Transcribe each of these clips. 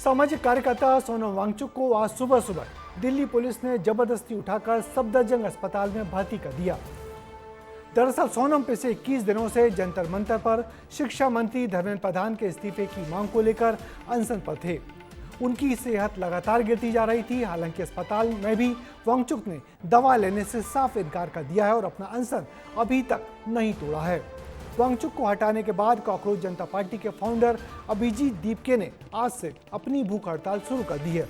सामाजिक कार्यकर्ता सोनम वांगचुक को आज सुबह सुबह दिल्ली पुलिस ने जबरदस्ती उठाकर सफदरजंग अस्पताल में भर्ती कर दिया। दरअसल सोनम पिछले 21 दिनों से जंतर मंतर पर शिक्षा मंत्री धर्मेंद्र प्रधान के इस्तीफे की मांग को लेकर अनशन पर थे। उनकी सेहत लगातार गिरती जा रही थी। हालांकि अस्पताल में भी वांगचुक ने दवा लेने से साफ इनकार कर दिया है और अपना अनशन अभी तक नहीं तोड़ा है। वांगचुक को हटाने के बाद कॉकरोच जनता पार्टी के फाउंडर अभिजीत दीपके ने आज से अपनी भूख हड़ताल शुरू कर दी है।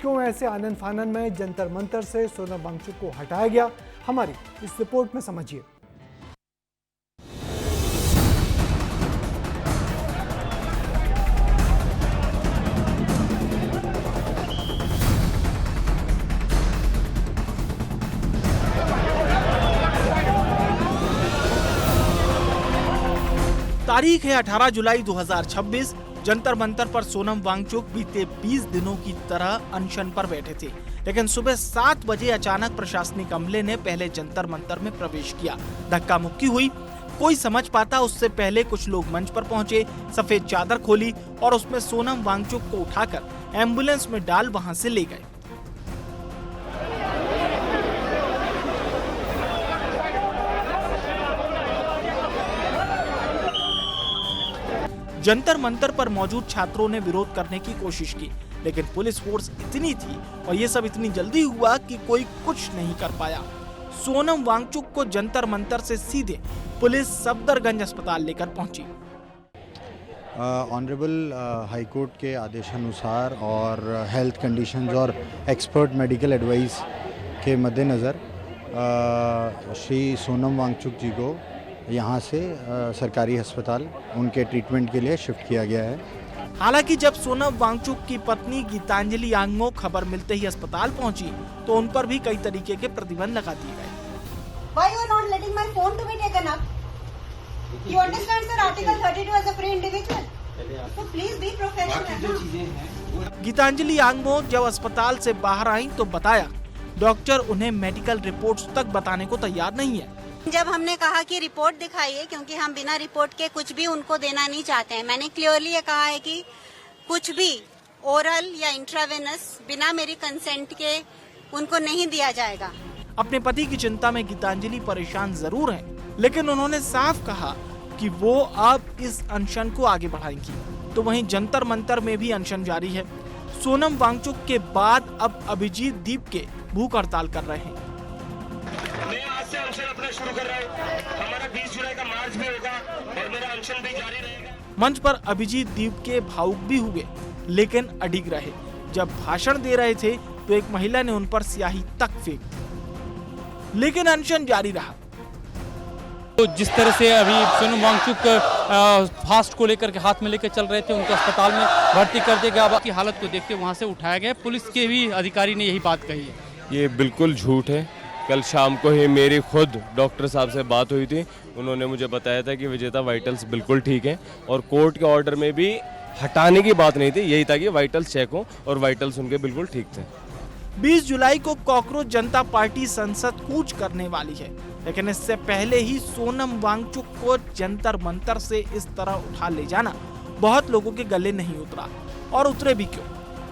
क्यों ऐसे आनन फानन में जंतर मंतर से सोनम वांगचुक को हटाया गया, हमारी इस रिपोर्ट में समझिए। तारीख है 18 जुलाई 2026। जंतर मंतर पर सोनम वांगचुक बीते 20 दिनों की तरह अनशन पर बैठे थे, लेकिन सुबह 7 बजे अचानक प्रशासनिक अमले ने पहले जंतर मंतर में प्रवेश किया। धक्का मुक्की हुई। कोई समझ पाता उससे पहले कुछ लोग मंच पर पहुंचे, सफेद चादर खोली और उसमें सोनम वांगचुक को उठाकर एम्बुलेंस में डाल वहां से ले गए। जंतर मंतर पर मौजूद छात्रों ने विरोध करने की कोशिश की, लेकिन पुलिस फोर्स इतनी थी और ये सब इतनी जल्दी हुआ कि कोई कुछ नहीं कर पाया। सोनम वांगचुक को जंतर मंतर से सीधे पुलिस सफदरजंग अस्पताल लेकर पहुंची। ऑनरेबल हाई कोर्ट के आदेशानुसार और हेल्थ कंडीशंस और एक्सपर्ट मेडिकल एडवाइस के मद्देनज़र श्री सोनम वांगचुक जी को यहाँ से सरकारी अस्पताल उनके ट्रीटमेंट के लिए शिफ्ट किया गया है। हालांकि जब सोनम वांगचुक की पत्नी गीतांजलि आंगमो खबर मिलते ही अस्पताल पहुंची तो उन पर भी कई तरीके के प्रतिबंध लगा दिए गए। Why you are not letting my phone to be taken up? You understand sir, Article 32 as a free individual. So please be professional. Geetanjali Angmo जब अस्पताल से बाहर आई तो बताया डॉक्टर उन्हें मेडिकल रिपोर्ट्स तक बताने को तैयार नहीं है। जब हमने कहा कि रिपोर्ट दिखाइए, क्योंकि हम बिना रिपोर्ट के कुछ भी उनको देना नहीं चाहते हैं, मैंने क्लियरली ये कहा है कि कुछ भी ओरल या इंट्रावेनस बिना मेरी कंसेंट के उनको नहीं दिया जाएगा। अपने पति की चिंता में गीतांजलि परेशान जरूर हैं, लेकिन उन्होंने साफ कहा कि वो अब इस अनशन को आगे बढ़ाएंगी। तो वहीं जंतर मंतर में भी अनशन जारी है। सोनम वांगचुक के बाद अब अभिजीत दीपके भूख हड़ताल कर रहे हैं। अनशन अपना शुरू कर रहा हूं। हमारा 20 जुलाई का मार्च भी होगा और मेरा अनशन भी जारी रहेगा। मंच पर अभिजीत दीपके भावुक भी हुए, लेकिन अडिग रहे। जब भाषण दे रहे थे तो एक महिला ने उन पर स्याही तक फेंक दी, लेकिन अनशन जारी रहा। तो जिस तरह से अभी सोनम वांगचुक फास्ट को लेकर के हाथ में लेकर चल रहे थे, उनको अस्पताल में भर्ती कर दिया गया। की हालत को देखते वहां से उठाया गया। पुलिस के भी अधिकारी ने यही बात कही है। ये बिल्कुल झूठ है। कल शाम को ही मेरी खुद डॉक्टर साहब से बात हुई थी। उन्होंने मुझे बताया था कि विजेता वाइटल्स बिल्कुल ठीक है और कोर्ट के ऑर्डर में भी हटाने की बात नहीं थी, यही था कि वाइटल्स चेक हो और वाइटल्स उनके बिल्कुल ठीक थे। 20 जुलाई को कॉकरोच जनता पार्टी संसद कूच करने वाली है, लेकिन इससे पहले ही सोनम वांगचुक को जंतर मंतर से इस तरह उठा ले जाना बहुत लोगों के गले नहीं उतरा। और उतरे भी क्यों?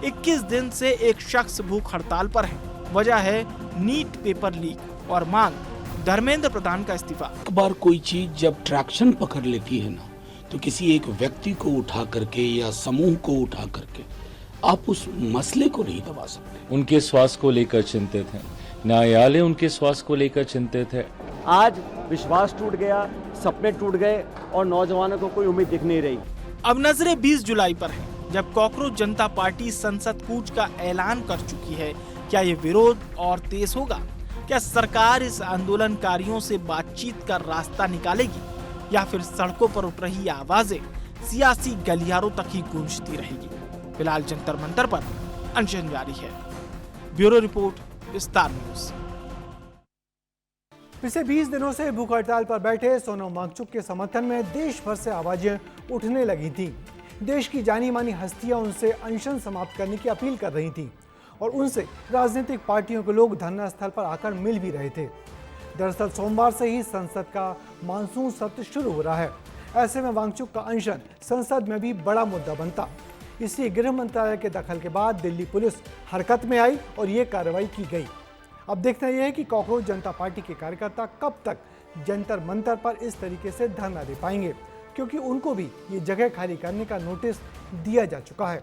21 दिन से एक शख्स भूख हड़ताल पर है। वजह है नीट पेपर लीक और मांग धर्मेंद्र प्रधान का इस्तीफा। एक बार कोई चीज जब ट्रैक्शन पकड़ लेती है ना, तो किसी एक व्यक्ति को उठा करके या समूह को उठा करके आप उस मसले को नहीं दबा सकते। उनके स्वास्थ्य को लेकर चिंतित हैं, न्यायालय उनके स्वास्थ्य को लेकर चिंतित है। आज विश्वास टूट गया, सपने टूट गए और नौजवानों को कोई उम्मीद दिख नहीं रही। अब नजरें 20 जुलाई पर हैं, जब कॉकरोच जनता पार्टी संसद कूच का ऐलान कर चुकी है। क्या ये विरोध और तेज होगा? क्या सरकार इस आंदोलनकारियों से बातचीत का रास्ता निकालेगी या फिर सड़कों पर उठ रही आवाजें सियासी गलियारों तक ही गूंजती रहेगी? फिलहाल जंतर मंतर पर अनशन जारी है। Bureau report, star news. पिछले 20 दिनों से भूख हड़ताल पर बैठे सोनम वांगचुक के समर्थन में देश भर से आवाजें उठने लगी थी। देश की जानी मानी हस्तियां उनसे अनशन समाप्त करने की अपील कर रही थी और उनसे राजनीतिक पार्टियों के लोग धरना स्थल पर आकर मिल भी रहे थे। दरअसल सोमवार से ही संसद का मानसून सत्र शुरू हो रहा है। ऐसे में वांगचुक का अनशन संसद में भी बड़ा मुद्दा बनता। इसी गृह मंत्रालय के दखल के बाद दिल्ली पुलिस हरकत में आई और ये कार्रवाई की गई। अब देखना यह है कि कॉकरोच जनता पार्टी के कार्यकर्ता कब तक जंतर मंतर पर इस तरीके से धरना दे पाएंगे, क्योंकि उनको भी ये जगह खाली करने का नोटिस दिया जा चुका है।